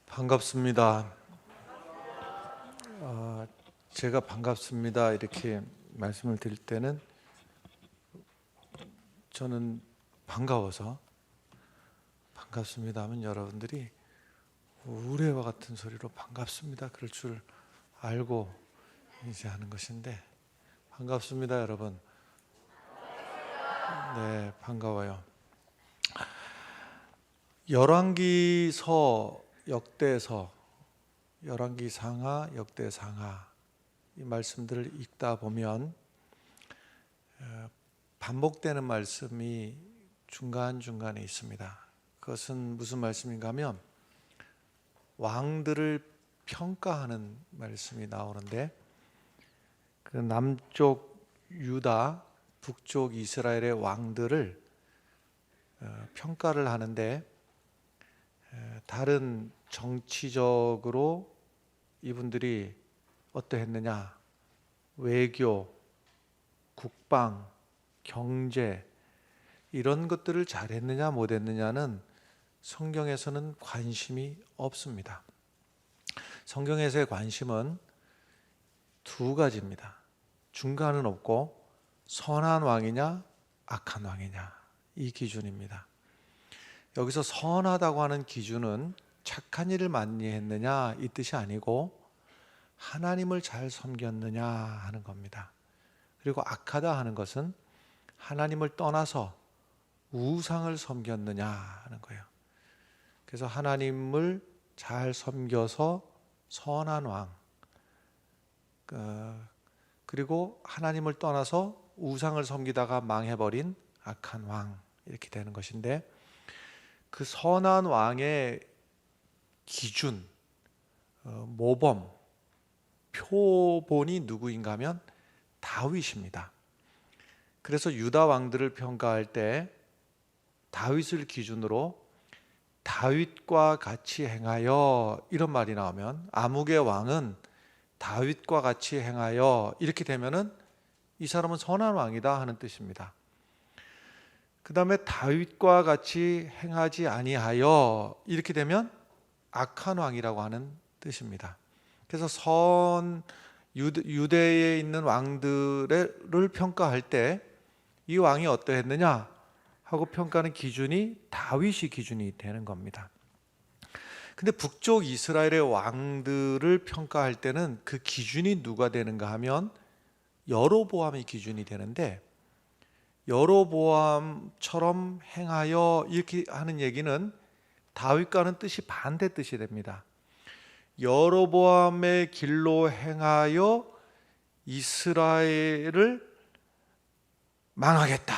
반갑습니다. 제가 반갑습니다 이렇게 말씀을 드릴 때는 저는 반가워서 반갑습니다 하면 여러분들이 우레와 같은 소리로 반갑습니다 그럴 줄 알고 이제 하는 것인데, 반갑습니다 여러분. 네, 반가워요. 열왕기서, 역대서, 열왕기상하, 역대상하 이 말씀들을 읽다 보면 반복되는 말씀이 중간중간에 있습니다. 그것은 무슨 말씀인가 하면 왕들을 평가하는 말씀이 나오는데, 그 남쪽 유다, 북쪽 이스라엘의 왕들을 평가를 하는데, 다른 정치적으로 이분들이 어떠했느냐, 외교, 국방, 경제 이런 것들을 잘했느냐 못했느냐는 성경에서는 관심이 없습니다. 성경에서의 관심은 두 가지입니다. 중간은 없고 선한 왕이냐 악한 왕이냐, 이 기준입니다. 여기서 선하다고 하는 기준은 착한 일을 많이 했느냐 이 뜻이 아니고 하나님을 잘 섬겼느냐 하는 겁니다. 그리고 악하다 하는 것은 하나님을 떠나서 우상을 섬겼느냐 하는 거예요. 그래서 하나님을 잘 섬겨서 선한 왕, 그리고 하나님을 떠나서 우상을 섬기다가 망해버린 악한 왕, 이렇게 되는 것인데, 그 선한 왕의 기준, 모범, 표본이 누구인가 하면 다윗입니다. 그래서 유다 왕들을 평가할 때 다윗을 기준으로 다윗과 같이 행하여 이런 말이 나오면, 아무개 왕은 다윗과 같이 행하여 이렇게 되면은 이 사람은 선한 왕이다 하는 뜻입니다. 그 다음에 다윗과 같이 행하지 아니하여 이렇게 되면 악한 왕이라고 하는 뜻입니다. 그래서 유대에 있는 왕들을 평가할 때 이 왕이 어떠했느냐 하고 평가하는 기준이 다윗이 기준이 되는 겁니다. 근데 북쪽 이스라엘의 왕들을 평가할 때는 그 기준이 누가 되는가 하면 여로보암이 기준이 되는데, 여로보암처럼 행하여 이렇게 하는 얘기는 다윗과는 뜻이 반대 뜻이 됩니다. 여로보암의 길로 행하여 이스라엘을 망하겠다,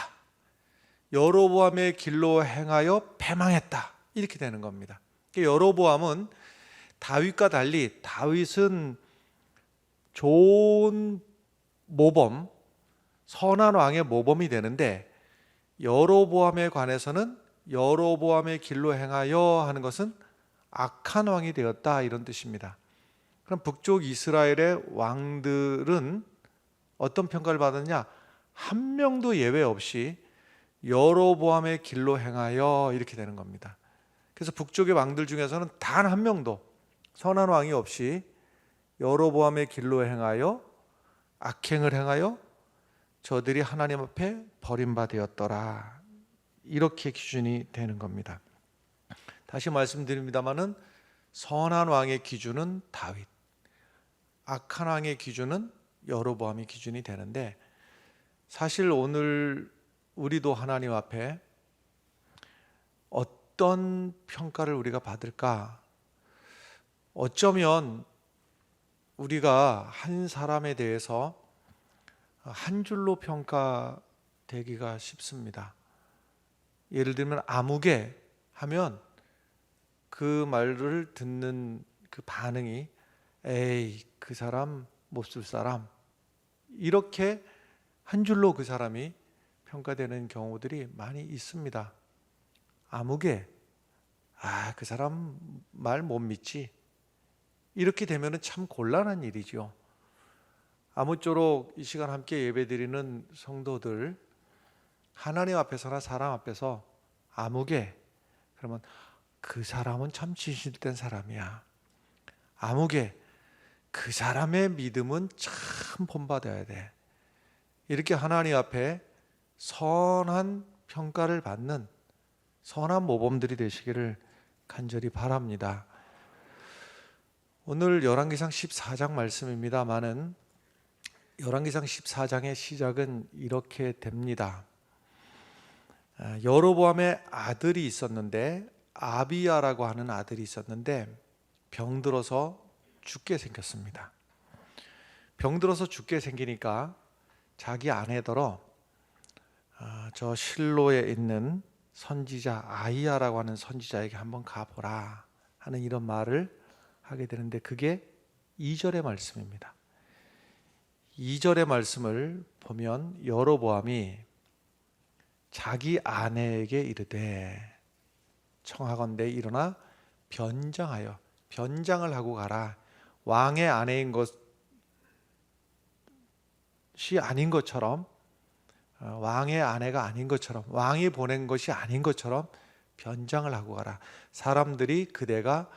여로보암의 길로 행하여 패망했다, 이렇게 되는 겁니다. 여로보암은 다윗과 달리 다윗은 좋은 모범, 선한 왕의 모범이 되는데, 여로보암에 관해서는 여로보암의 길로 행하여 하는 것은 악한 왕이 되었다, 이런 뜻입니다. 그럼 북쪽 이스라엘의 왕들은 어떤 평가를 받았냐? 한 명도 예외 없이 여로보암의 길로 행하여 이렇게 되는 겁니다. 그래서 북쪽의 왕들 중에서는 단 한 명도 선한 왕이 없이 여로보암의 길로 행하여 악행을 행하여 저들이 하나님 앞에 버림받았더라, 이렇게 기준이 되는 겁니다. 다시 말씀드립니다마는 선한 왕의 기준은 다윗, 악한 왕의 기준은 여로보암이 기준이 되는데, 사실 오늘 우리도 하나님 앞에 어떤 평가를 우리가 받을까? 어쩌면 우리가 한 사람에 대해서 한 줄로 평가되기가 쉽습니다. 예를 들면 아무개 하면 그 말을 듣는 그 반응이 에이 그 사람 못 쓸 사람, 이렇게 한 줄로 그 사람이 평가되는 경우들이 많이 있습니다. 아무개, 그 사람 말 못 믿지, 이렇게 되면 참 곤란한 일이죠. 아무쪼록 이 시간 함께 예배드리는 성도들, 하나님 앞에서나 사람 앞에서 아무개, 그러면 그 사람은 참 진실된 사람이야. 아무개 그 사람의 믿음은 참 본받아야 돼. 이렇게 하나님 앞에 선한 평가를 받는 선한 모범들이 되시기를 간절히 바랍니다. 오늘 열왕기상 14장 말씀입니다마는 열왕기상 14장의 시작은 이렇게 됩니다. 여로보암의 아들이 있었는데, 아비야라고 하는 아들이 있었는데 병들어서 죽게 생겼습니다. 병들어서 죽게 생기니까 자기 아내더러 저 실로에 있는 선지자 아히야라고 하는 선지자에게 한번 가보라 하는 이런 말을 하게 되는데, 그게 2절의 말씀입니다. 2절의 말씀을 보면 여로보암이 자기 아내에게 이르되 청하건대 일어나 변장하여, 변장을 하고 가라. 왕의 아내인 것이 아닌 것처럼, 왕의 아내가 아닌 것처럼, 왕이 보낸 것이 아닌 것처럼 변장을 하고 가라. 사람들이 그대가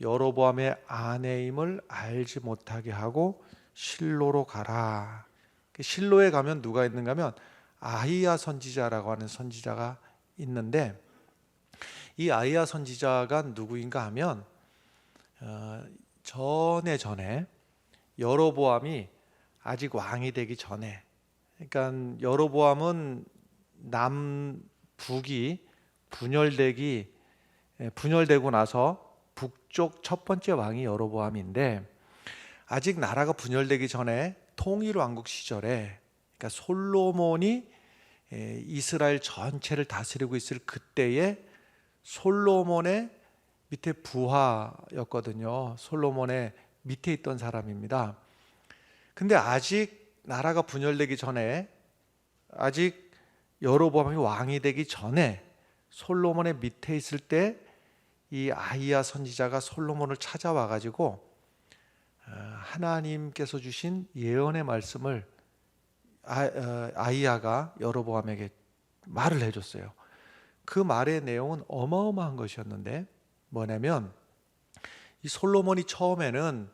여로보암의 아내임을 알지 못하게 하고 실로로 가라. 실로에 가면 누가 있는가 하면 아히야 선지자라고 하는 선지자가 있는데, 이 아히야 선지자가 누구인가 하면 전에 여로보암이 아직 왕이 되기 전에, 그러니까 여로보암은 남북이 분열되고 나서 북쪽 첫 번째 왕이 여로보암인데, 아직 나라가 분열되기 전에 통일 왕국 시절에, 그러니까 솔로몬이 이스라엘 전체를 다스리고 있을 그때에 솔로몬의 밑에 부하였거든요. 솔로몬의 밑에 있던 사람입니다. 근데 아직 나라가 분열되기 전에, 아직 여로보암이 왕이 되기 전에 솔로몬의 밑에 있을 때 이 아히야 선지자가 솔로몬을 찾아와 가지고 하나님께서 주신 예언의 말씀을 아히야가 여로보암에게 말을 해줬어요. 그 말의 내용은 어마어마한 것이었는데, 뭐냐면 이 솔로몬이 처음에는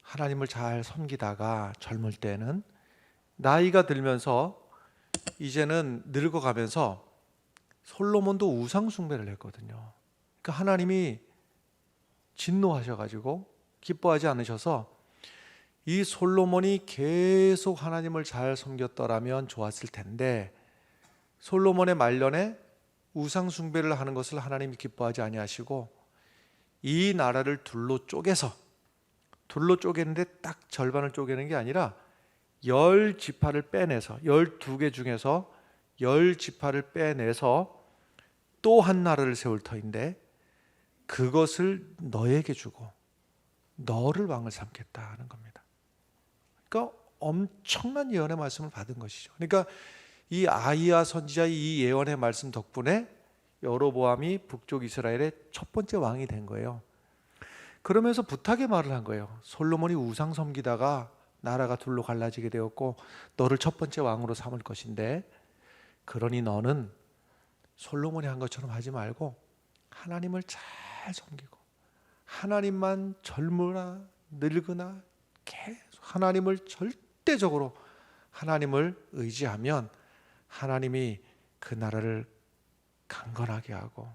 하나님을 잘 섬기다가 젊을 때는, 나이가 들면서 이제는 늙어가면서 솔로몬도 우상 숭배를 했거든요. 그러니까 하나님이 진노하셔가지고 기뻐하지 않으셔서 이 솔로몬이 계속 하나님을 잘 섬겼더라면 좋았을 텐데, 솔로몬의 말년에 우상 숭배를 하는 것을 하나님이 기뻐하지 아니하시고 이 나라를 둘로 쪼개는데 딱 절반을 쪼개는 게 아니라 10지파를 빼내서, 12개 중에서 10지파를 빼내서 또 한 나라를 세울 터인데 그것을 너에게 주고 너를 왕을 삼겠다 하는 겁니다. 그러니까 엄청난 예언의 말씀을 받은 것이죠. 그러니까 이 아히야 선지자의 이 예언의 말씀 덕분에 여로보암이 북쪽 이스라엘의 첫 번째 왕이 된 거예요. 그러면서 부탁의 말을 한 거예요. 솔로몬이 우상 섬기다가 나라가 둘로 갈라지게 되었고 너를 첫 번째 왕으로 삼을 것인데, 그러니 너는 솔로몬이 한 것처럼 하지 말고 하나님을 잘 섬기고, 하나님만 젊으나 늙으나 계속 하나님을 절대적으로 하나님을 의지하면 하나님이 그 나라를 강건하게 하고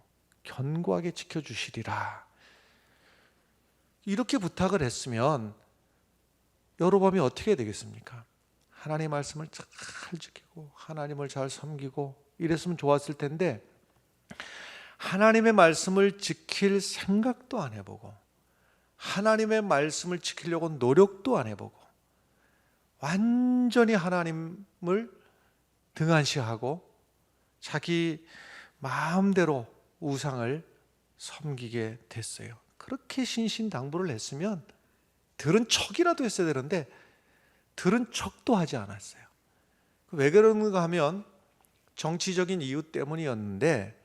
견고하게 지켜주시리라. 이렇게 부탁을 했으면 여로보암이 어떻게 되겠습니까? 하나님 말씀을 잘 지키고 하나님을 잘 섬기고 이랬으면 좋았을 텐데, 하나님의 말씀을 지킬 생각도 안 해보고 하나님의 말씀을 지키려고 노력도 안 해보고 완전히 하나님을 등한시하고 자기 마음대로 우상을 섬기게 됐어요. 그렇게 신신당부를 했으면 들은 척이라도 했어야 되는데 들은 척도 하지 않았어요. 왜 그런가 하면 정치적인 이유 때문이었는데,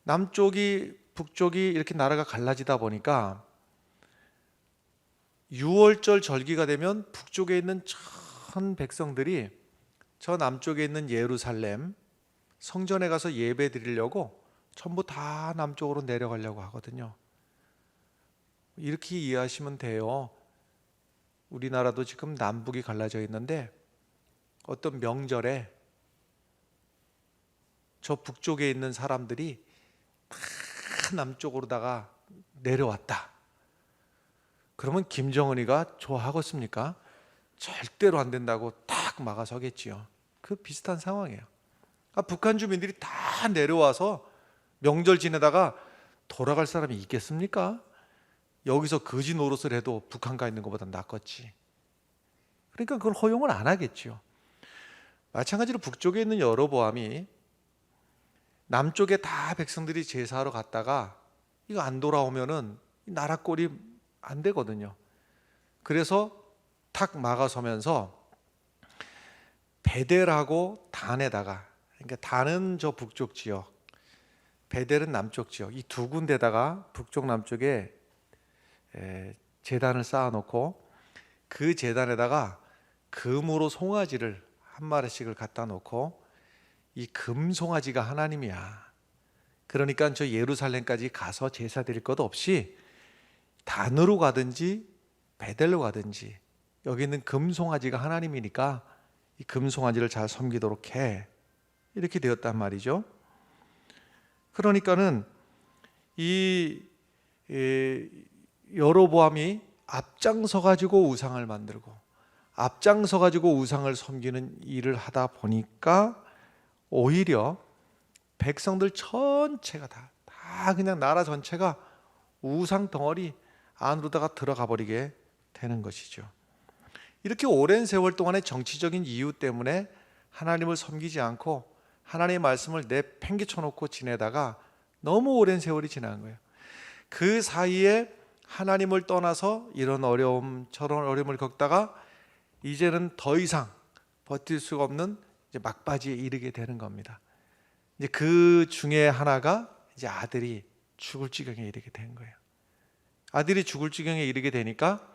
남쪽이 북쪽이 이렇게 나라가 갈라지다 보니까 6월절 절기가 되면 북쪽에 있는 전 백성들이 저 남쪽에 있는 예루살렘 성전에 가서 예배 드리려고 전부 다 남쪽으로 내려가려고 하거든요. 이렇게 이해하시면 돼요. 우리나라도 지금 남북이 갈라져 있는데 어떤 명절에 저 북쪽에 있는 사람들이 다 남쪽으로다가 내려왔다. 그러면 김정은이가 좋아하겠습니까? 절대로 안 된다고 딱 막아서겠지요. 그 비슷한 상황이에요. 북한 주민들이 다 내려와서 명절 지내다가 돌아갈 사람이 있겠습니까? 여기서 거지 노릇을 해도 북한 가 있는 것보다 낫겠지. 그러니까 그걸 허용을 안 하겠죠. 마찬가지로 북쪽에 있는 여로보암이 남쪽에 다 백성들이 제사하러 갔다가 이거 안 돌아오면은 나라 꼴이 안 되거든요. 그래서 탁 막아서면서 베델하고 단에다가, 그러니까 단은 저 북쪽 지역, 베델은 남쪽 지역, 이 두 군데다가 북쪽 남쪽에 제단을 쌓아놓고 그 제단에다가 금으로 송아지를 한 마리씩을 갖다 놓고, 이 금송아지가 하나님이야. 그러니까 저 예루살렘까지 가서 제사 드릴 것 없이 단으로 가든지 베델로 가든지 여기 있는 금송아지가 하나님이니까 이 금송아지를 잘 섬기도록 해. 이렇게 되었단 말이죠. 그러니까는 이 여로보암이 앞장서 가지고 우상을 만들고 앞장서 가지고 우상을 섬기는 일을 하다 보니까 오히려 백성들 전체가 다 그냥 나라 전체가 우상 덩어리 안으로다가 들어가 버리게 되는 것이죠. 이렇게 오랜 세월 동안의 정치적인 이유 때문에 하나님을 섬기지 않고 하나님의 말씀을 내팽개쳐 놓고 지내다가 너무 오랜 세월이 지난 거예요. 그 사이에 하나님을 떠나서 이런 어려움 저런 어려움을 겪다가 이제는 더 이상 버틸 수가 없는 이제 막바지에 이르게 되는 겁니다. 이제 그 중에 하나가 이제 아들이 죽을 지경에 이르게 된 거예요. 아들이 죽을 지경에 이르게 되니까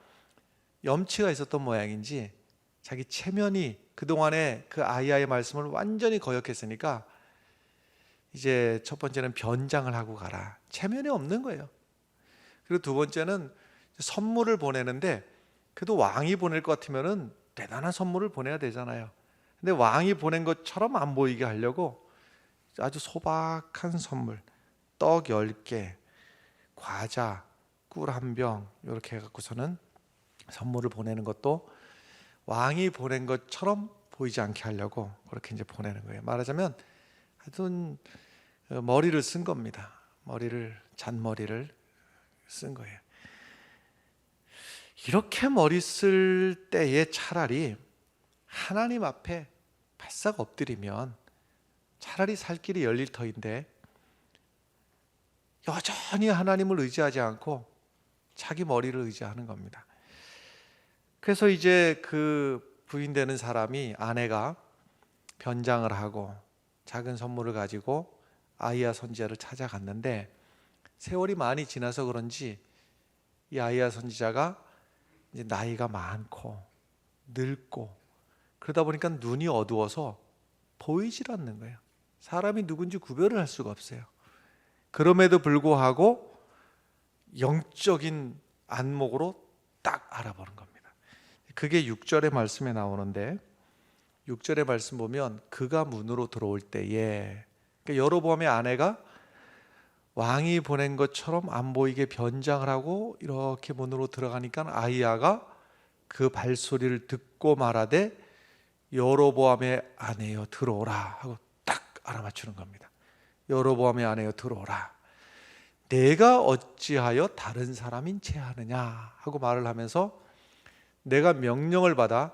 염치가 있었던 모양인지 자기 체면이 그동안에 그 아이야의 말씀을 완전히 거역했으니까 이제 첫 번째는 변장을 하고 가라. 체면이 없는 거예요. 그리고 두 번째는 선물을 보내는데 그래도 왕이 보낼 것 같으면은 대단한 선물을 보내야 되잖아요. 근데 왕이 보낸 것처럼 안 보이게 하려고 아주 소박한 선물, 떡 10개, 과자, 꿀 1병 이렇게 해갖고서는 선물을 보내는 것도 왕이 보낸 것처럼 보이지 않게 하려고 그렇게 이제 보내는 거예요. 말하자면 하여튼 머리를 쓴 겁니다. 잔머리를 쓴 거예요. 이렇게 머리 쓸 때에 차라리 하나님 앞에 바싹 엎드리면 차라리 살 길이 열릴 터인데 여전히 하나님을 의지하지 않고 자기 머리를 의지하는 겁니다. 그래서 이제 그 부인 되는 사람이, 아내가 변장을 하고 작은 선물을 가지고 아이야 선지자를 찾아갔는데 세월이 많이 지나서 그런지 이 아이야 선지자가 이제 나이가 많고 늙고 그러다 보니까 눈이 어두워서 보이질 않는 거예요. 사람이 누군지 구별을 할 수가 없어요. 그럼에도 불구하고 영적인 안목으로 딱 알아보는 겁니다. 그게 6절의 말씀에 나오는데 6절의 말씀 보면 그가 문으로 들어올 때에, 그러니까 여로보암의 아내가 왕이 보낸 것처럼 안 보이게 변장을 하고 이렇게 문으로 들어가니까 아이야가 그 발소리를 듣고 말하되 여로보암의 아내여 들어오라 하고 딱 알아맞추는 겁니다. 여로보암의 아내여 들어오라. 내가 어찌하여 다른 사람인 채 하느냐 하고 말을 하면서 내가 명령을 받아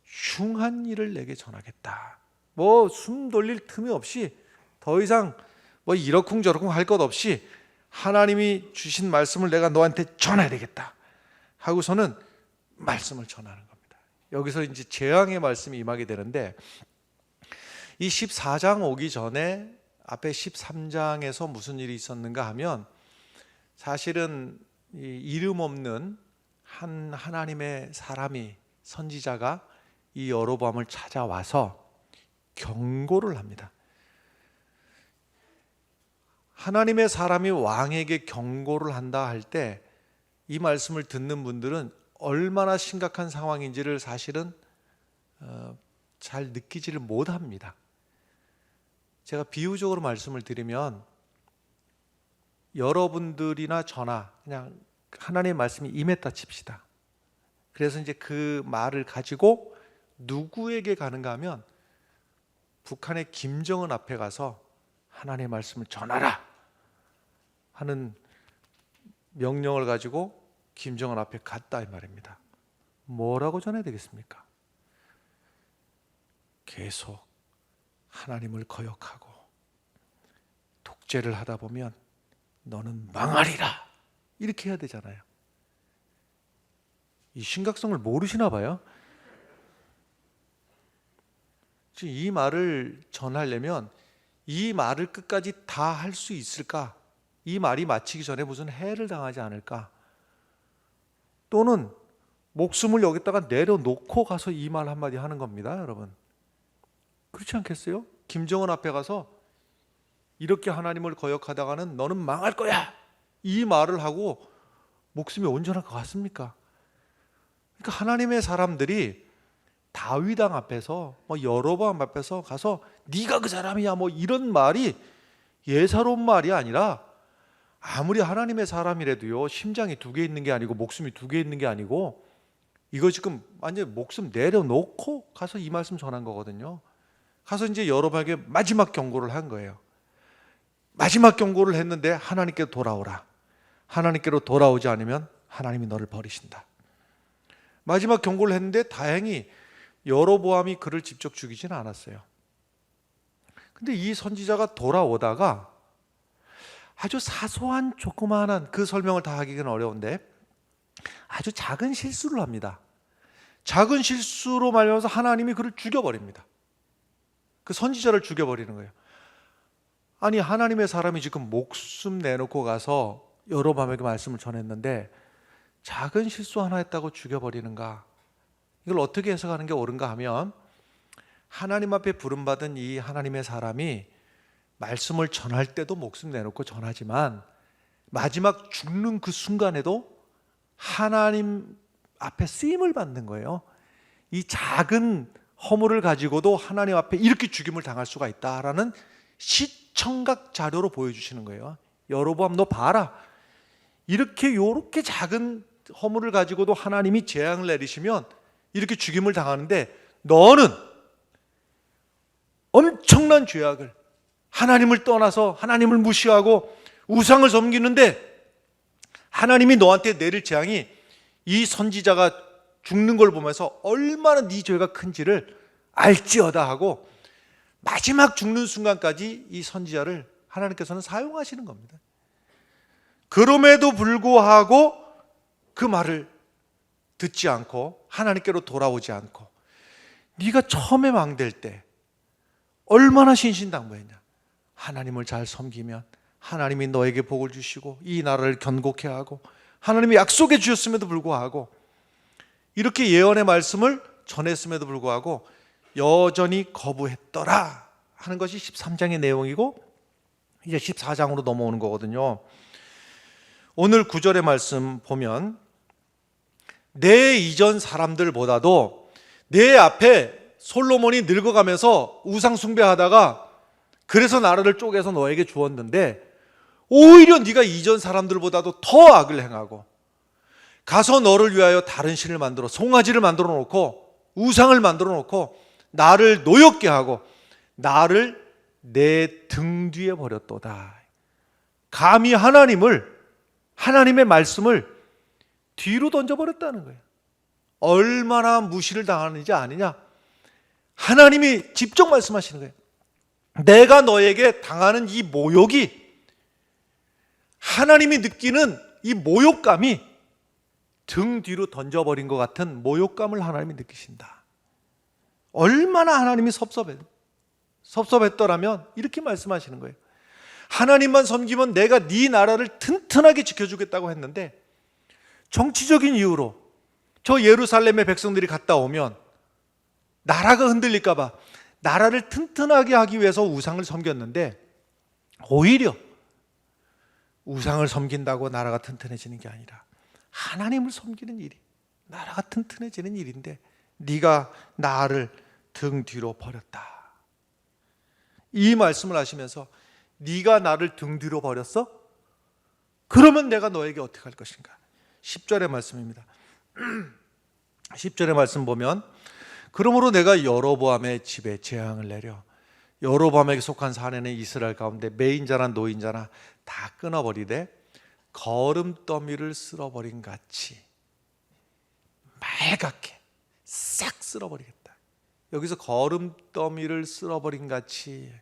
흉한 일을 내게 전하겠다. 뭐 숨 돌릴 틈이 없이 더 이상 뭐 이러쿵저러쿵 할 것 없이 하나님이 주신 말씀을 내가 너한테 전해야 되겠다 하고서는 말씀을 전하는 겁니다. 여기서 이제 재앙의 말씀이 임하게 되는데 이 14장 오기 전에 앞에 13장에서 무슨 일이 있었는가 하면 사실은 이 이름 없는 한 하나님의 사람이, 선지자가 이 여로보암을 찾아와서 경고를 합니다. 하나님의 사람이 왕에게 경고를 한다 할 때 이 말씀을 듣는 분들은 얼마나 심각한 상황인지를 사실은 잘 느끼지를 못합니다. 제가 비유적으로 말씀을 드리면 여러분들이나 저나 그냥 하나님의 말씀이 임했다 칩시다. 그래서 이제 그 말을 가지고 누구에게 가는가 하면 북한의 김정은 앞에 가서 하나님의 말씀을 전하라 하는 명령을 가지고 김정은 앞에 갔다 이 말입니다. 뭐라고 전해야 되겠습니까? 계속 하나님을 거역하고 독재를 하다 보면 너는 망하리라 이렇게 해야 되잖아요. 이 심각성을 모르시나 봐요. 이 말을 전하려면 이 말을 끝까지 다 할 수 있을까? 이 말이 마치기 전에 무슨 해를 당하지 않을까? 또는 목숨을 여기다가 내려놓고 가서 이 말 한마디 하는 겁니다, 여러분. 그렇지 않겠어요? 김정은 앞에 가서 이렇게 하나님을 거역하다가는 너는 망할 거야 이 말을 하고 목숨이 온전할 것 같습니까? 그러니까 하나님의 사람들이 다윗 왕 앞에서 여로보암 앞에서 가서 네가 그 사람이야 이런 말이 예사로운 말이 아니라 아무리 하나님의 사람이라도요 심장이 두 개 있는 게 아니고 목숨이 두 개 있는 게 아니고 이거 지금 완전히 목숨 내려놓고 가서 이 말씀 전한 거거든요. 가서 이제 여로보암에게 마지막 경고를 한 거예요. 마지막 경고를 했는데 하나님께로 돌아오라. 하나님께로 돌아오지 않으면 하나님이 너를 버리신다. 마지막 경고를 했는데 다행히 여로보암이 그를 직접 죽이지는 않았어요. 근데 이 선지자가 돌아오다가 아주 사소한 조그마한 그 설명을 다 하기는 어려운데 아주 작은 실수를 합니다. 작은 실수로 말미암아서 하나님이 그를 죽여버립니다. 그 선지자를 죽여버리는 거예요. 아니 하나님의 사람이 지금 목숨 내놓고 가서 여로보암에게 말씀을 전했는데 작은 실수 하나 했다고 죽여버리는가? 이걸 어떻게 해석하는 게 옳은가 하면 하나님 앞에 부름받은 이 하나님의 사람이 말씀을 전할 때도 목숨 내놓고 전하지만 마지막 죽는 그 순간에도 하나님 앞에 쓰임을 받는 거예요. 이 작은 허물을 가지고도 하나님 앞에 이렇게 죽임을 당할 수가 있다라는 시청각 자료로 보여주시는 거예요. 여로보암 너 봐라. 이렇게 작은 허물을 가지고도 하나님이 재앙을 내리시면 이렇게 죽임을 당하는데 너는 엄청난 죄악을 하나님을 떠나서 하나님을 무시하고 우상을 섬기는데 하나님이 너한테 내릴 재앙이 이 선지자가 죽는 걸 보면서 얼마나 네 죄가 큰지를 알지어다 하고 마지막 죽는 순간까지 이 선지자를 하나님께서는 사용하시는 겁니다. 그럼에도 불구하고 그 말을 듣지 않고 하나님께로 돌아오지 않고 네가 처음에 망될 때 얼마나 신신당부했냐. 하나님을 잘 섬기면 하나님이 너에게 복을 주시고 이 나라를 견고케 하고 하나님이 약속해 주셨음에도 불구하고 이렇게 예언의 말씀을 전했음에도 불구하고 여전히 거부했더라 하는 것이 13장의 내용이고 이제 14장으로 넘어오는 거거든요. 오늘 9절의 말씀 보면 내 이전 사람들보다도 내 앞에 솔로몬이 늙어가면서 우상 숭배하다가 그래서 나라를 쪼개서 너에게 주었는데 오히려 네가 이전 사람들보다도 더 악을 행하고 가서 너를 위하여 다른 신을 만들어 송아지를 만들어 놓고 우상을 만들어 놓고 나를 노엽게 하고 나를 내 등 뒤에 버렸도다. 감히 하나님의 말씀을 뒤로 던져버렸다는 거예요. 얼마나 무시를 당하는지 아느냐? 하나님이 직접 말씀하시는 거예요. 내가 너에게 당하는 이 모욕이 하나님이 느끼는 이 모욕감이 등 뒤로 던져버린 것 같은 모욕감을 하나님이 느끼신다. 얼마나 하나님이 섭섭했더라면 이렇게 말씀하시는 거예요. 하나님만 섬기면 내가 네 나라를 튼튼하게 지켜주겠다고 했는데 정치적인 이유로 저 예루살렘의 백성들이 갔다 오면 나라가 흔들릴까 봐 나라를 튼튼하게 하기 위해서 우상을 섬겼는데 오히려 우상을 섬긴다고 나라가 튼튼해지는 게 아니라 하나님을 섬기는 일이 나라가 튼튼해지는 일인데 네가 나를 등 뒤로 버렸다. 이 말씀을 하시면서 네가 나를 등 뒤로 버렸어? 그러면 내가 너에게 어떻게 할 것인가? 10절의 말씀입니다. 10절의 말씀 보면 그러므로 내가 여로보암의 집에 재앙을 내려 여로보암에게 속한 사내는 이스라엘 가운데 매인자나 노인자나 다 끊어버리되 거름더미를 쓸어버린 같이 말갛게 싹 쓸어버리겠다. 여기서 거름더미를 쓸어버린 같이,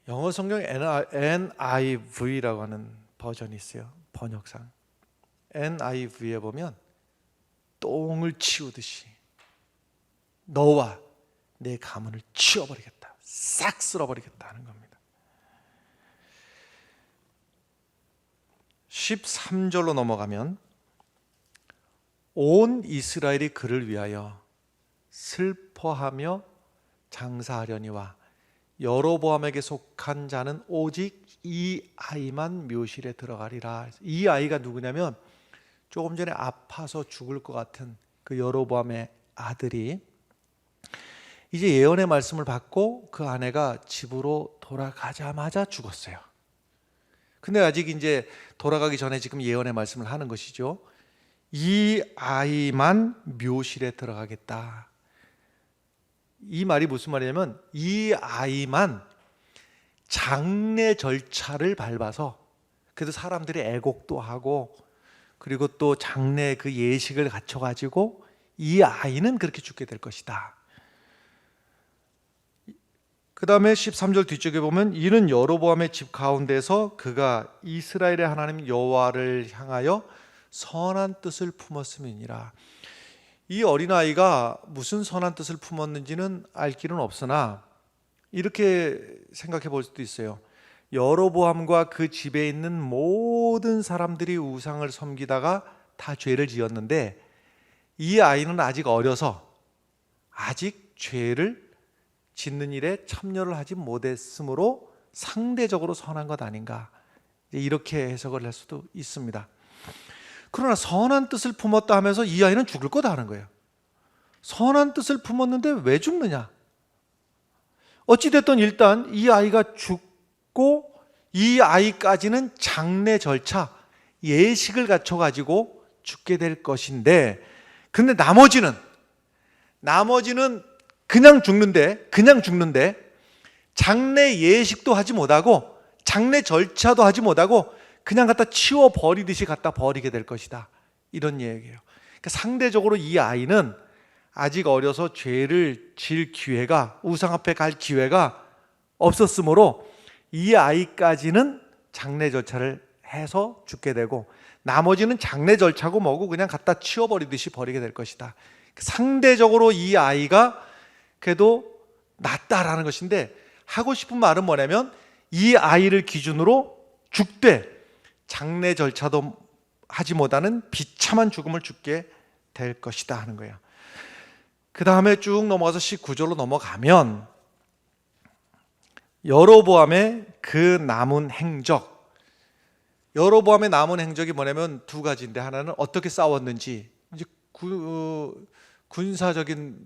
영어 성경 NIV라고 하는 버전이 있어요. 번역상 NIV에 보면 똥을 치우듯이 너와 내 가문을 치워버리겠다, 싹 쓸어버리겠다 하는 겁니다. 13절로 넘어가면 온 이스라엘이 그를 위하여 슬퍼하며 장사하려니와 여로보암에게 속한 자는 오직 이 아이만 묘실에 들어가리라. 이 아이가 누구냐면 조금 전에 아파서 죽을 것 같은 그 여로보암의 아들이 이제 예언의 말씀을 받고 그 아내가 집으로 돌아가자마자 죽었어요. 근데 아직 이제 돌아가기 전에 지금 예언의 말씀을 하는 것이죠. 이 아이만 묘실에 들어가겠다. 이 말이 무슨 말이냐면 이 아이만 장례 절차를 밟아서, 그래도 사람들이 애곡도 하고 그리고 또 장례 그 예식을 갖춰가지고 이 아이는 그렇게 죽게 될 것이다. 그 다음에 13절 뒤쪽에 보면 이는 여로보암의 집 가운데서 그가 이스라엘의 하나님 여호와를 향하여 선한 뜻을 품었음이니라. 이 어린아이가 무슨 선한 뜻을 품었는지는 알 길은 없으나 이렇게 생각해 볼 수도 있어요. 여로보암과 그 집에 있는 모든 사람들이 우상을 섬기다가 다 죄를 지었는데 이 아이는 아직 어려서 아직 죄를 짓는 일에 참여를 하지 못했으므로 상대적으로 선한 것 아닌가, 이렇게 해석을 할 수도 있습니다. 그러나 선한 뜻을 품었다 하면서 이 아이는 죽을 거다 하는 거예요. 선한 뜻을 품었는데 왜 죽느냐? 어찌됐든 일단 이 아이가 죽고 이 아이까지는 장례 절차, 예식을 갖춰가지고 죽게 될 것인데, 근데 나머지는 그냥 죽는데 장례 예식도 하지 못하고 장례 절차도 하지 못하고 그냥 갖다 치워버리듯이 갖다 버리게 될 것이다, 이런 얘기예요. 그러니까 상대적으로 이 아이는 아직 어려서 죄를 질 기회가, 우상 앞에 갈 기회가 없었으므로 이 아이까지는 장례 절차를 해서 죽게 되고 나머지는 장례 절차고 뭐고 그냥 갖다 치워버리듯이 버리게 될 것이다. 상대적으로 이 아이가 그래도 낫다라는 것인데, 하고 싶은 말은 뭐냐면 이 아이를 기준으로 죽되 장례 절차도 하지 못하는 비참한 죽음을 죽게 될 것이다 하는 거예요. 그 다음에 쭉 넘어가서 19절로 넘어가면 여로보암의 그 남은 행적, 여로보암의 남은 행적이 뭐냐면 두 가지인데, 하나는 어떻게 싸웠는지, 이제 군사적인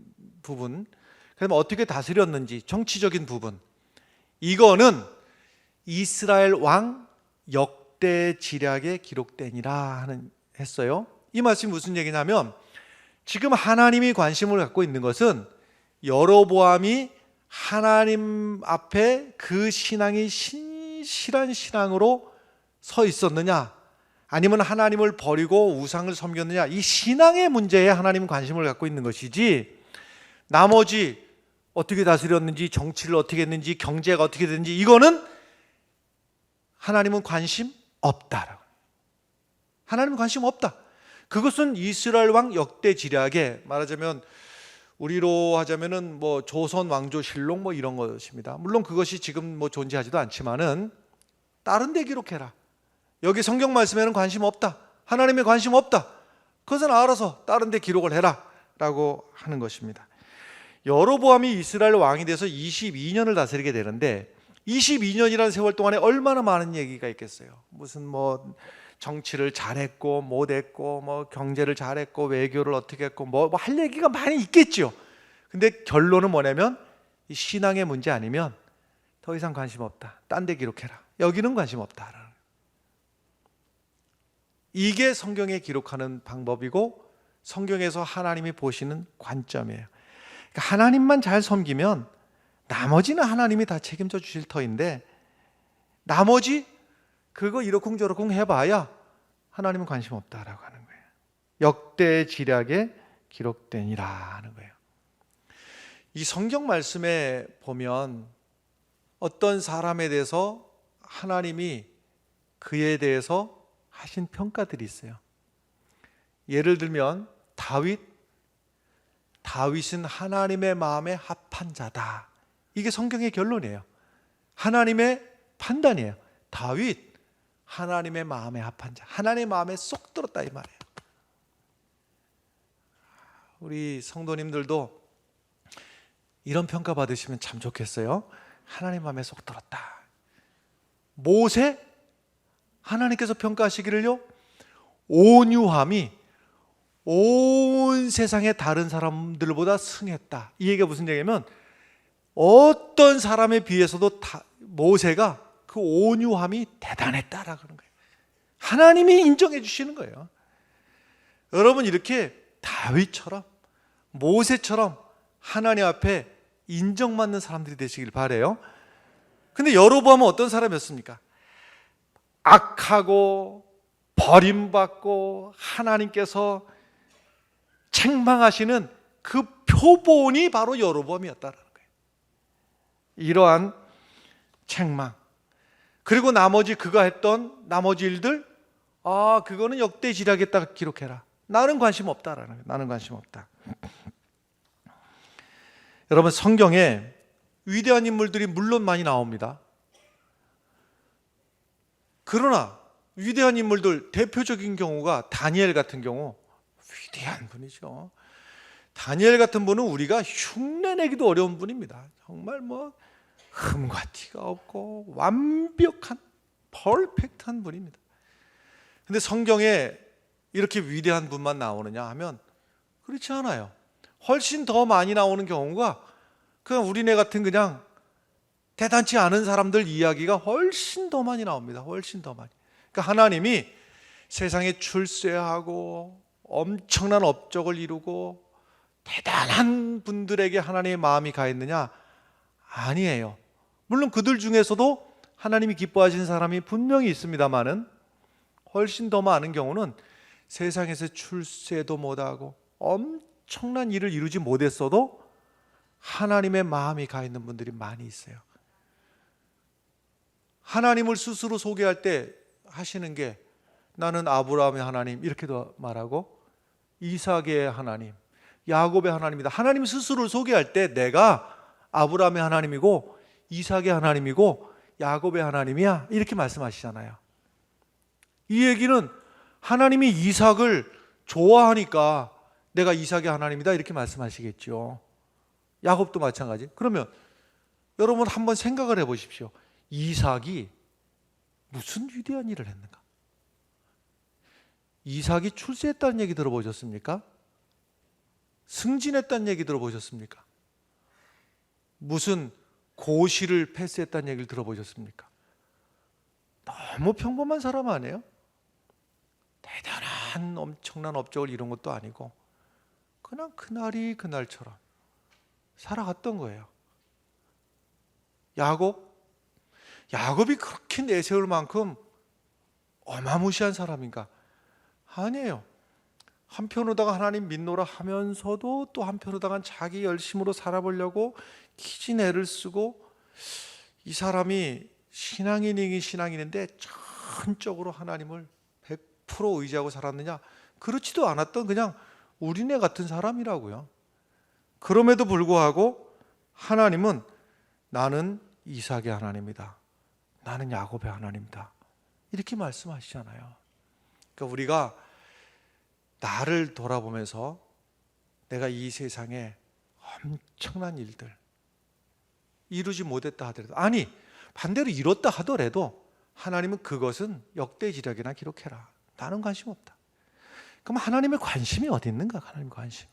부분, 그다음에 어떻게 다스렸는지 정치적인 부분, 이거는 이스라엘 왕 역대지략에 기록되니라 했어요. 이 말씀이 무슨 얘기냐면 지금 하나님이 관심을 갖고 있는 것은 여로보암이 하나님 앞에 그 신앙이 신실한 신앙으로 서 있었느냐, 아니면 하나님을 버리고 우상을 섬겼느냐, 이 신앙의 문제에 하나님은 관심을 갖고 있는 것이지 나머지 어떻게 다스렸는지, 정치를 어떻게 했는지, 경제가 어떻게 됐는지, 이거는 하나님은 관심 없다라고. 하나님은 관심 없다. 그것은 이스라엘 왕 역대지략에, 말하자면 우리로 하자면은 뭐 조선 왕조실록 뭐 이런 것입니다. 물론 그것이 지금 뭐 존재하지도 않지만은 다른 데 기록해라. 여기 성경 말씀에는 관심 없다, 하나님의 관심 없다, 그것은 알아서 다른 데 기록을 해라 라고 하는 것입니다. 여로보암이 이스라엘 왕이 돼서 22년을 다스리게 되는데 22년이라는 세월 동안에 얼마나 많은 얘기가 있겠어요. 무슨 뭐 정치를 잘했고 못했고 뭐 경제를 잘했고 외교를 어떻게 했고 뭐 할 얘기가 많이 있겠죠. 근데 결론은 뭐냐면 이 신앙의 문제 아니면 더 이상 관심 없다. 딴 데 기록해라. 여기는 관심 없다. 이게 성경에 기록하는 방법이고 성경에서 하나님이 보시는 관점이에요. 그러니까 하나님만 잘 섬기면 나머지는 하나님이 다 책임져 주실 터인데 나머지 그거 이러쿵저러쿵 해봐야 하나님은 관심 없다라고 하는 거예요. 역대 지략에 기록되니라 하는 거예요. 이 성경 말씀에 보면 어떤 사람에 대해서 하나님이 그에 대해서 하신 평가들이 있어요. 예를 들면 다윗은 하나님의 마음에 합한 자다. 이게 성경의 결론이에요. 하나님의 판단이에요. 다윗 하나님의 마음에 합한 자, 하나님의 마음에 쏙 들었다 이 말이에요. 우리 성도님들도 이런 평가 받으시면 참 좋겠어요. 하나님 마음에 쏙 들었다. 모세 하나님께서 평가하시기를요, 온유함이 온 세상의 다른 사람들보다 승했다. 이 얘기가 무슨 얘기냐면 어떤 사람에 비해서도 모세가 그 온유함이 대단했다라고 하는 거예요. 하나님이 인정해 주시는 거예요. 여러분 이렇게 다윗처럼 모세처럼 하나님 앞에 인정받는 사람들이 되시길 바라요. 근데 여로보암은 어떤 사람이었습니까? 악하고 버림받고 하나님께서 책망하시는 그 표본이 바로 여로보암이었다는 거예요. 이러한 책망, 그리고 나머지 그가 했던 나머지 일들, 그거는 역대 지략에다가 기록해라. 나는 관심 없다라는 거예요. 나는 관심 없다. 여러분 성경에 위대한 인물들이 물론 많이 나옵니다. 그러나 위대한 인물들 대표적인 경우가 다니엘 같은 경우 위대한 분이죠. 다니엘 같은 분은 우리가 흉내내기도 어려운 분입니다. 정말 뭐 흠과 티가 없고 완벽한 퍼펙트한 분입니다. 근데 성경에 이렇게 위대한 분만 나오느냐 하면 그렇지 않아요. 훨씬 더 많이 나오는 경우가 그냥 우리네 같은 그냥 대단치 않은 사람들 이야기가 훨씬 더 많이 나옵니다. 훨씬 더 많이. 그러니까 하나님이 세상에 출세하고 엄청난 업적을 이루고 대단한 분들에게 하나님의 마음이 가 있느냐? 아니에요. 물론 그들 중에서도 하나님이 기뻐하시는 사람이 분명히 있습니다만은 훨씬 더 많은 경우는 세상에서 출세도 못하고 엄청난 일을 이루지 못했어도 하나님의 마음이 가 있는 분들이 많이 있어요. 하나님을 스스로 소개할 때 하시는 게 나는 아브라함의 하나님 이렇게도 말하고 이삭의 하나님, 야곱의 하나님이다. 하나님 스스로를 소개할 때 내가 아브라함의 하나님이고 이삭의 하나님이고 야곱의 하나님이야 이렇게 말씀하시잖아요. 이 얘기는 하나님이 이삭을 좋아하니까 내가 이삭의 하나님이다 이렇게 말씀하시겠죠. 야곱도 마찬가지. 그러면 여러분 한번 생각을 해보십시오. 이삭이 무슨 위대한 일을 했는가? 이삭이 출세했다는 얘기 들어보셨습니까? 승진했다는 얘기 들어보셨습니까? 무슨 고시를 패스했다는 얘기를 들어보셨습니까? 너무 평범한 사람 아니에요? 대단한 엄청난 업적을 이룬 것도 아니고 그냥 그날이 그날처럼 살아갔던 거예요. 야곱이 그렇게 내세울 만큼 어마무시한 사람인가? 아니에요. 한편으로다가 하나님 믿노라 하면서도 또 한편으로다가 자기 열심으로 살아보려고 기진 애를 쓰고 이 사람이 신앙인이긴 신앙인인데 전적으로 하나님을 100% 의지하고 살았느냐? 그렇지도 않았던 그냥 우리네 같은 사람이라고요. 그럼에도 불구하고 하나님은 나는 이삭의 하나님이다. 나는 야곱의 하나님이다. 이렇게 말씀하시잖아요. 그러니까 우리가 나를 돌아보면서 내가 이 세상에 엄청난 일들 이루지 못했다 하더라도 아니 반대로 잃었다 하더라도 하나님은 그것은 역대지력이나 기록해라. 나는 관심 없다. 그럼 하나님의 관심이 어디 있는가? 하나님의 관심이.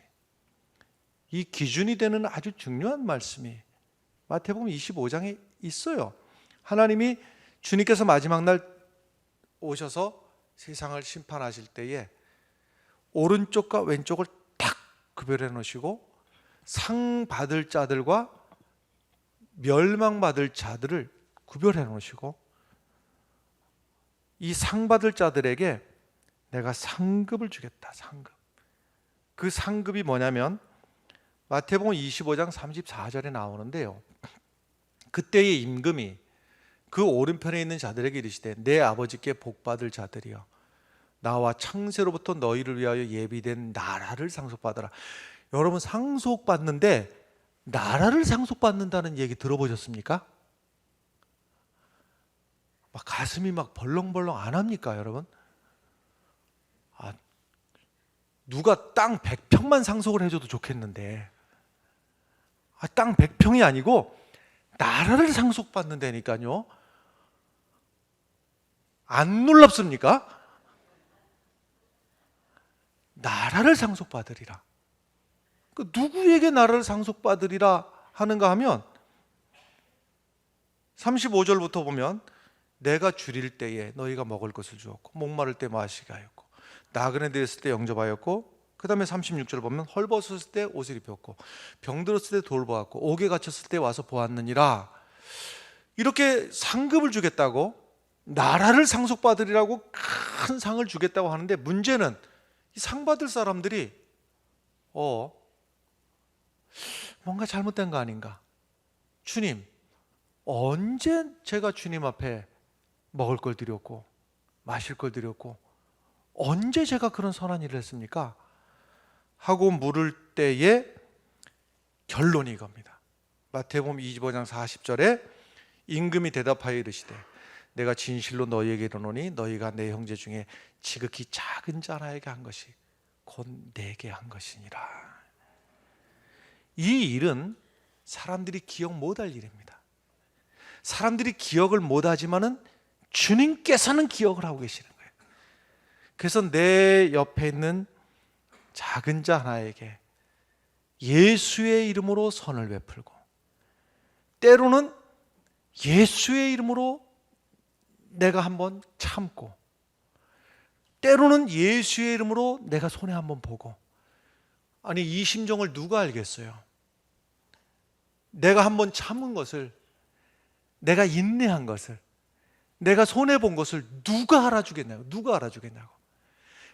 이 기준이 되는 아주 중요한 말씀이 마태복음 25장에 있어요. 하나님이 주님께서 마지막 날 오셔서 세상을 심판하실 때에 오른쪽과 왼쪽을 탁 구별해 놓으시고 상 받을 자들과 멸망받을 자들을 구별해 놓으시고 이 상 받을 자들에게 내가 상급을 주겠다. 상급. 그 상급이 뭐냐면 마태복음 25장 34절에 나오는데요. 그때의 임금이 그 오른편에 있는 자들에게 이르시되 내 아버지께 복받을 자들이여 나와 창세로부터 너희를 위하여 예비된 나라를 상속받아라. 여러분 상속받는데 나라를 상속받는다는 얘기 들어보셨습니까? 막 가슴이 막 벌렁벌렁 안 합니까 여러분? 누가 땅 100평만 상속을 해줘도 좋겠는데 땅 100평이 아니고 나라를 상속받는다니까요. 안 놀랍습니까? 나라를 상속받으리라. 그 누구에게 나라를 상속받으리라 하는가 하면 35절부터 보면 내가 줄일 때에 너희가 먹을 것을 주었고 목마를 때 마시게 하였고 나그네 되었을 때 영접하였고 그 다음에 36절 보면 헐벗었을 때 옷을 입혔고 병들었을 때 돌보았고 옥에 갇혔을 때 와서 보았느니라. 이렇게 상급을 주겠다고 나라를 상속받으리라고 큰 상을 주겠다고 하는데 문제는 이 상 받을 사람들이 뭔가 잘못된 거 아닌가? 주님, 언제 제가 주님 앞에 먹을 걸 드렸고 마실 걸 드렸고 언제 제가 그런 선한 일을 했습니까? 하고 물을 때에 결론이 이겁니다. 마태복음 25장 40절에 임금이 대답하여 이르시되 내가 진실로 너희에게 이르노니 너희가 내 형제 중에 지극히 작은 자 하나에게 한 것이 곧 내게 한 것이니라. 이 일은 사람들이 기억 못할 일입니다. 사람들이 기억을 못하지만은 주님께서는 기억을 하고 계시는 거예요. 그래서 내 옆에 있는 작은 자 하나에게 예수의 이름으로 선을 베풀고 때로는 예수의 이름으로 내가 한번 참고 때로는 예수의 이름으로 내가 손해 한번 보고 아니 이 심정을 누가 알겠어요? 내가 한번 참은 것을 내가 인내한 것을 내가 손해 본 것을 누가 알아주겠냐고 누가 알아주겠냐고.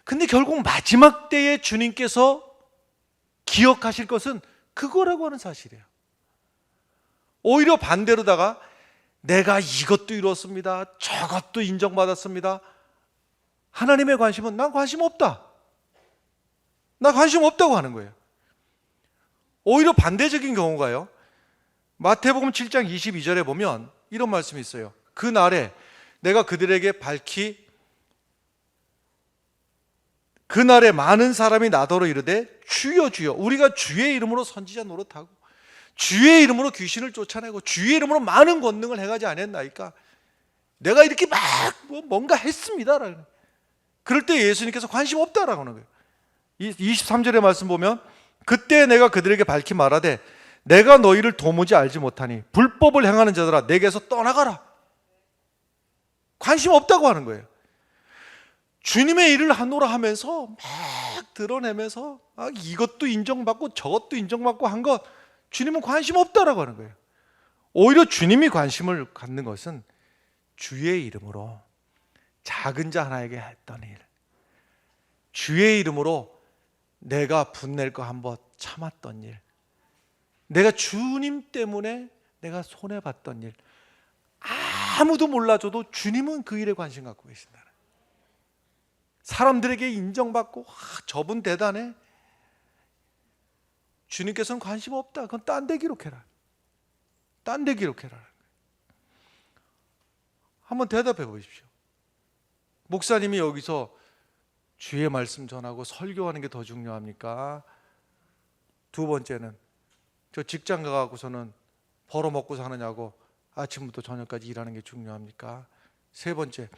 근데 결국 마지막 때에 주님께서 기억하실 것은 그거라고 하는 사실이에요. 오히려 반대로다가 내가 이것도 이뤘습니다. 저것도 인정받았습니다. 하나님의 관심은 난 관심 없다. 나 관심 없다고 하는 거예요. 오히려 반대적인 경우가요. 마태복음 7장 22절에 보면 이런 말씀이 있어요. 그날에 내가 그들에게 밝히 그날에 많은 사람이 나더러 이르되 주여 주여 우리가 주의 이름으로 선지자 노릇하고 주의 이름으로 귀신을 쫓아내고 주의 이름으로 많은 권능을 행하지 않았나이까. 내가 이렇게 막 뭔가 했습니다. 그럴 때 예수님께서 관심 없다라고 하는 거예요. 23절의 말씀 보면 그때 내가 그들에게 밝히 말하되 내가 너희를 도무지 알지 못하니 불법을 행하는 자들아 내게서 떠나가라. 관심 없다고 하는 거예요. 주님의 일을 하노라 하면서 막 드러내면서 이것도 인정받고 저것도 인정받고 한 것 주님은 관심 없다라고 하는 거예요. 오히려 주님이 관심을 갖는 것은 주의 이름으로 작은 자 하나에게 했던 일, 주의 이름으로 내가 분낼 거 한번 참았던 일, 내가 주님 때문에 내가 손해봤던 일, 아무도 몰라줘도 주님은 그 일에 관심 갖고 계신다. 사람들에게 인정받고 저분 대단해. 주님께서는 관심 없다. 그건 딴 데 기록해라. 딴 데 기록해라. 한번 대답해 보십시오. 목사님이 여기서 주의 말씀 전하고 설교하는 게 더 중요합니까? 두 번째는 저 직장 가고서는 벌어먹고 사느냐고 아침부터 저녁까지 일하는 게 중요합니까? 세 번째,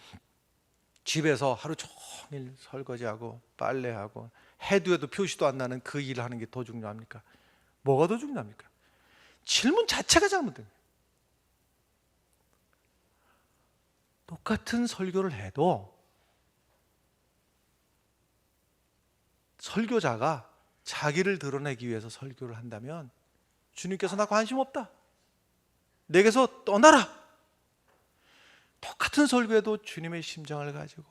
집에서 하루 종일 설거지하고 빨래하고 해도 해도 표시도 안 나는 그 일을 하는 게 더 중요합니까? 뭐가 더 중요합니까? 질문 자체가 잘못된 거예요. 똑같은 설교를 해도 설교자가 자기를 드러내기 위해서 설교를 한다면 주님께서 나 관심 없다, 내게서 떠나라. 똑같은 설교에도 주님의 심정을 가지고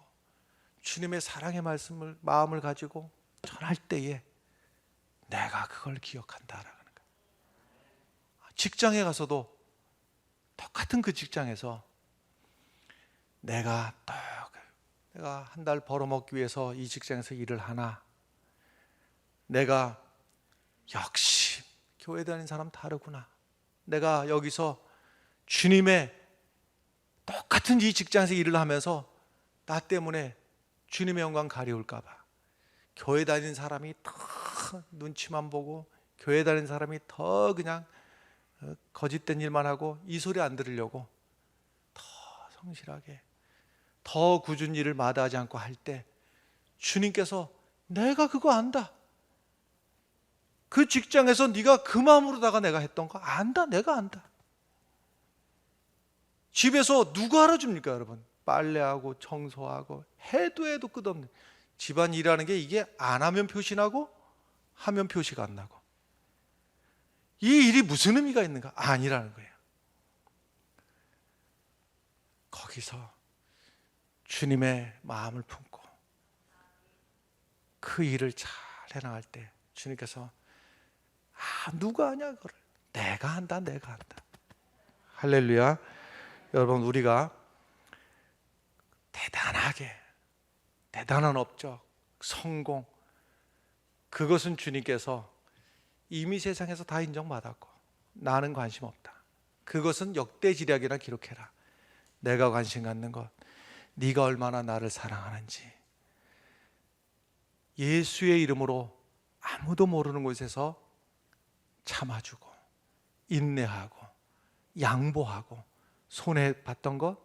주님의 사랑의 말씀을 마음을 가지고 전할 때에 내가 그걸 기억한다라는 거예요. 직장에 가서도 똑같은 그 직장에서 내가 한 달 벌어먹기 위해서 이 직장에서 일을 하나, 내가 역시 교회 다니는 사람 다르구나, 내가 여기서 주님의 똑같은 이 직장에서 일을 하면서 나 때문에 주님의 영광 가려울까 봐 교회 다니는 사람이 더 눈치만 보고 교회 다니는 사람이 더 그냥 거짓된 일만 하고 이 소리 안 들으려고 더 성실하게 더 굳은 일을 마다하지 않고 할 때 주님께서 내가 그거 안다, 그 직장에서 네가 그 마음으로다가 내가 했던 거 안다, 내가 안다. 집에서 누가 알아줍니까 여러분? 빨래하고 청소하고 해도 해도 끝없는 집안 일하는 게 이게 안 하면 표시나고 하면 표시가 안 나고 이 일이 무슨 의미가 있는가? 아니라는 거예요. 거기서 주님의 마음을 품고 그 일을 잘 해나갈 때 주님께서 누가 하냐 그걸 내가 한다, 내가 한다. 할렐루야. 여러분, 우리가 대단한 업적, 성공, 그것은 주님께서 이미 세상에서 다 인정받았고 나는 관심 없다, 그것은 역대지략이라 기록해라. 내가 관심 갖는 것, 네가 얼마나 나를 사랑하는지, 예수의 이름으로 아무도 모르는 곳에서 참아주고 인내하고 양보하고 손해봤던 것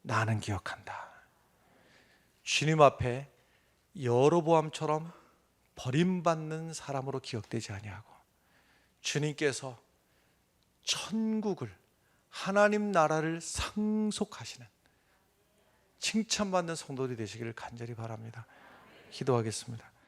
나는 기억한다. 주님 앞에 여로보암처럼 버림받는 사람으로 기억되지 아니하고 주님께서 천국을, 하나님 나라를 상속하시는 칭찬받는 성도들이 되시기를 간절히 바랍니다. 기도하겠습니다.